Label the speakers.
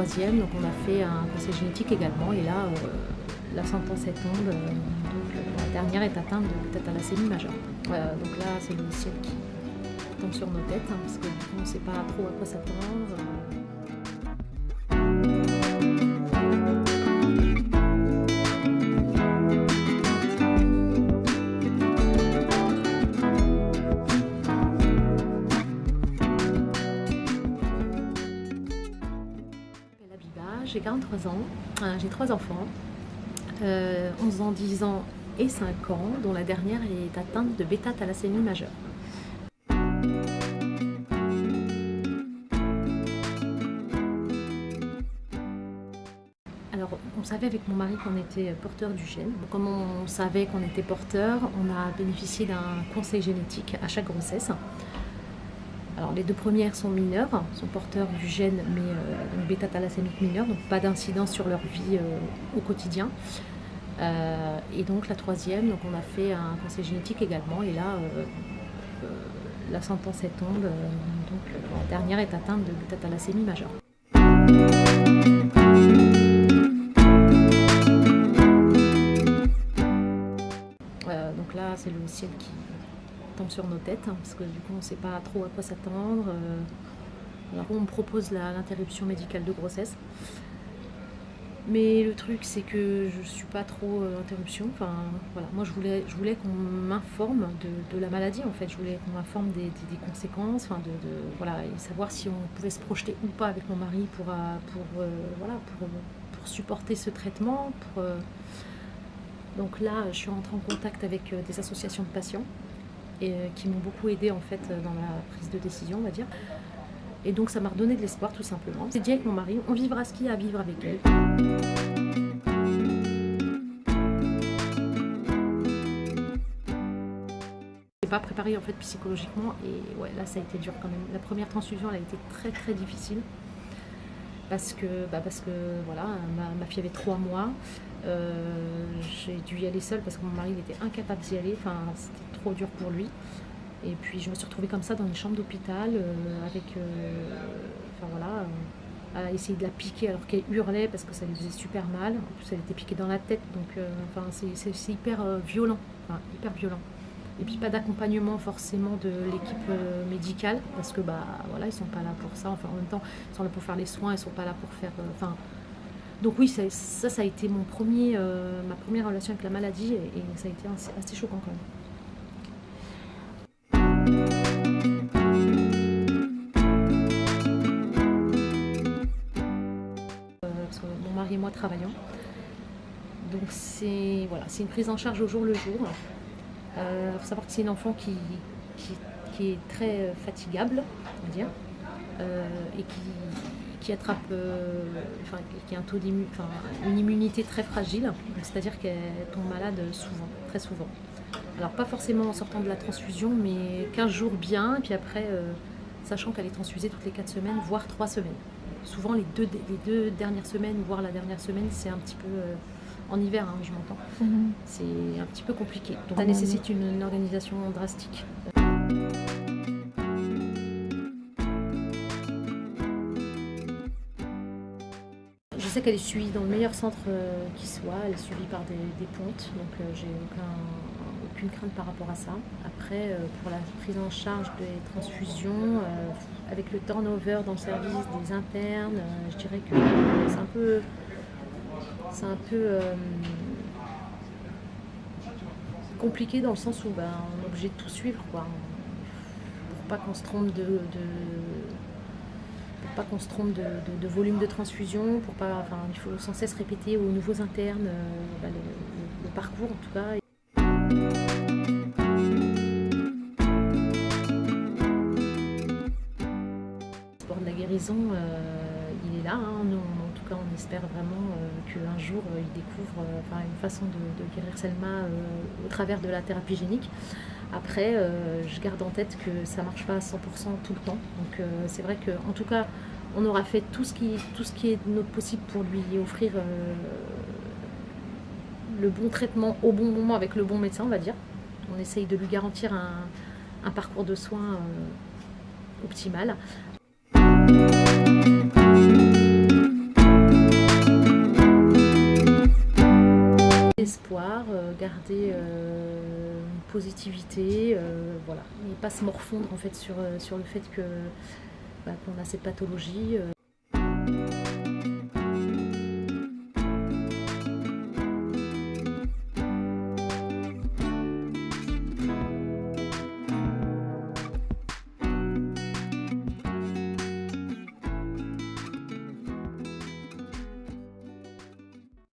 Speaker 1: troisième, donc on a fait un conseil génétique également, et là, la sentence est tombe, la dernière est atteinte de bêta-thalassémie majeure. Donc là, c'est le ciel qui tombe sur nos têtes, parce que du coup, on ne sait pas trop à quoi s'attendre. J'ai 43 ans, j'ai 3 enfants, 11 ans, 10 ans et 5 ans, dont la dernière est atteinte de bêta-thalassémie majeure. Alors, on savait avec mon mari qu'on était porteur du gène. Comme on savait qu'on était porteur, on a bénéficié d'un conseil génétique à chaque grossesse. Alors, les 2 premières sont mineures, sont porteurs du gène, mais bêta-thalassémique mineure, donc pas d'incidence sur leur vie au quotidien. Et donc la 3e, donc on a fait un conseil génétique également, et là, la sentence est tombe, donc la dernière est atteinte de bêta-thalassémie majeure. Donc là, c'est le ciel qui tombe sur nos têtes, parce que du coup on ne sait pas trop à quoi s'attendre. Alors on me propose l'interruption médicale de grossesse, mais le truc c'est que je suis pas trop interruption. Enfin voilà, moi je voulais qu'on m'informe de la maladie, en fait. Je voulais qu'on m'informe des conséquences, enfin voilà, et savoir si on pouvait se projeter ou pas avec mon mari pour supporter ce traitement. Donc là, je suis rentrée en contact avec des associations de patients, et qui m'ont beaucoup aidée en fait dans la prise de décision, on va dire. Et donc ça m'a redonné de l'espoir, tout simplement. J'ai dit avec mon mari, on vivra ce qu'il y a à vivre avec elle. Je n'étais pas préparée en fait psychologiquement, et ouais, là ça a été dur quand même. La première transfusion, elle a été très très difficile. Parce que voilà, ma fille avait 3 mois. J'ai dû y aller seule parce que mon mari il était incapable d'y aller. Enfin, c'était trop dur pour lui. Et puis je me suis retrouvée comme ça dans une chambre d'hôpital à essayer de la piquer alors qu'elle hurlait parce que ça lui faisait super mal. En plus, elle était piquée dans la tête, donc c'est hyper violent, hyper violent. Et puis pas d'accompagnement forcément de l'équipe médicale, parce que voilà, ils sont pas là pour ça. Enfin, en même temps, ils sont là pour faire les soins, ils sont pas là pour faire. Donc oui, ça a été ma première relation avec la maladie, et ça a été assez choquant quand même. Parce que mon mari et moi travaillons, donc c'est une prise en charge au jour le jour. Faut savoir que c'est une enfant qui est très fatigable, on va dire, et qui attrape, qui a un taux une immunité très fragile, c'est-à-dire qu'elle tombe malade souvent, très souvent. Alors pas forcément en sortant de la transfusion, mais 15 jours bien, et puis après, sachant qu'elle est transfusée toutes les 4 semaines, voire 3 semaines. Souvent les deux dernières semaines, voire la dernière semaine, c'est un petit peu... en hiver, je m'entends. C'est un petit peu compliqué. Donc ça nécessite une organisation drastique. Je sais qu'elle est suivie dans le meilleur centre qui soit. Elle est suivie par des pontes, donc j'ai aucune crainte par rapport à ça. Après, pour la prise en charge des transfusions, avec le turnover dans le service des internes, je dirais que c'est un peu compliqué dans le sens où on est obligé de tout suivre, quoi, pour pas qu'on se trompe de volume de transfusion, il faut sans cesse répéter aux nouveaux internes le parcours en tout cas. Le sport de la guérison, il est là, nous, en tout cas on espère vraiment qu'un jour il découvre une façon de guérir Selma au travers de la thérapie génique. Après, je garde en tête que ça ne marche pas à 100% tout le temps, donc c'est vrai qu'en tout cas on aura fait tout ce qui est de notre possible pour lui offrir le bon traitement au bon moment avec le bon médecin, on va dire. On essaye de lui garantir un parcours de soins optimal. espoir, garder une positivité, voilà, et pas se morfondre en fait sur le fait que qu'on a cette pathologie.